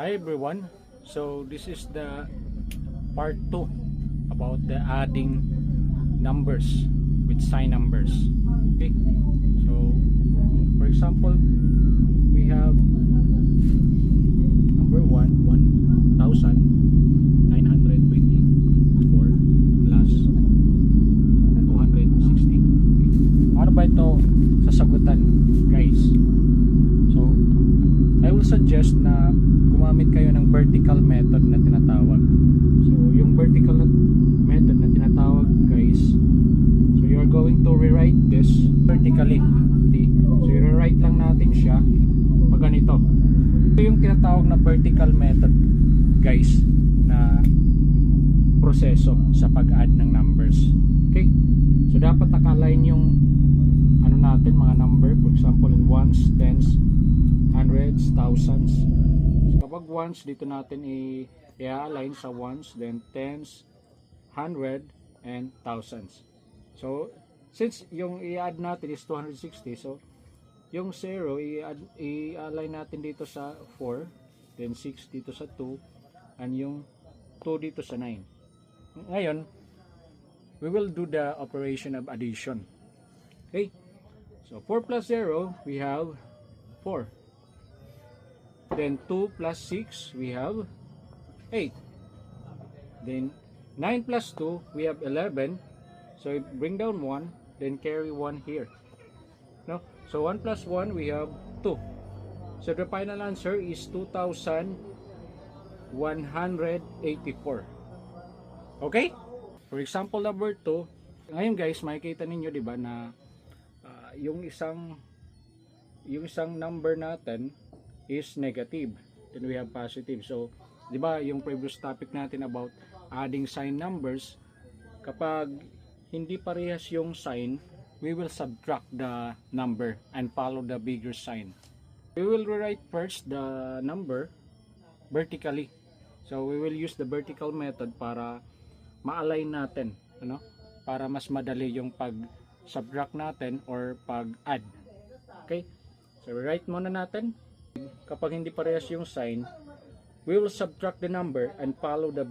Hi everyone, so this is the part 2 about the adding numbers with sign numbers. Okay, so for example, we have number 1, 1924 plus 260. Okay. Ano ba ito sasagutan, guys? So I will suggest na gumamit kayo ng vertical method na tinatawag. So yung vertical method na tinatawag, guys, so you're going to rewrite this vertically. Okay? So i-rewrite lang natin siya pag ganito. Ito yung tinatawag na vertical method, guys, na proseso sa pag-add ng numbers. Okay? So dapat naka-align yung ano natin, mga number, for example in ones, tens, hundreds, thousands. So kapag ones, dito natin i-align sa ones, then tens, hundred, and thousands. So since yung i-add natin is 260, so yung 0 i-align natin dito sa 4, then 6 dito sa 2, and yung 2 dito sa 9. Ngayon, we will do the operation of addition. Okay, so 4 plus 0, we have 4. Then 2 plus 6, we have 8. Then 9 plus 2, we have 11. So bring down 1, then carry 1 here. No? So 1 plus 1, we have 2. So the final answer is 2,184. Okay? For example number 2, ngayon guys, makikita ninyo, di ba, na yung isang number natin is negative, then we have positive. So di ba yung previous topic natin about adding sign numbers, kapag hindi parehas yung sign, we will subtract the number and follow the bigger sign. We will rewrite first the number vertically. So we will use the vertical method para ma-align natin, ano, para mas madali yung pag subtract natin or pag add. Okay, so rewrite muna natin. Kapag hindi parehas yung sign, we will subtract the number and follow the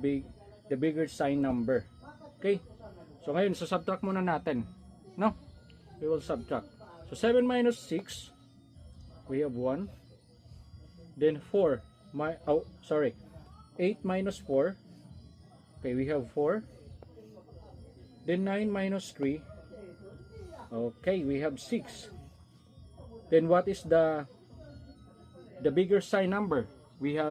bigger sign number. Okay, so ngayon subtract muna natin, no? We will subtract. So 7 minus 6, we have 1. Then 8 minus 4, okay, we have 4. Then 9 minus 3, okay, we have 6. Then what is the bigger sign number? We have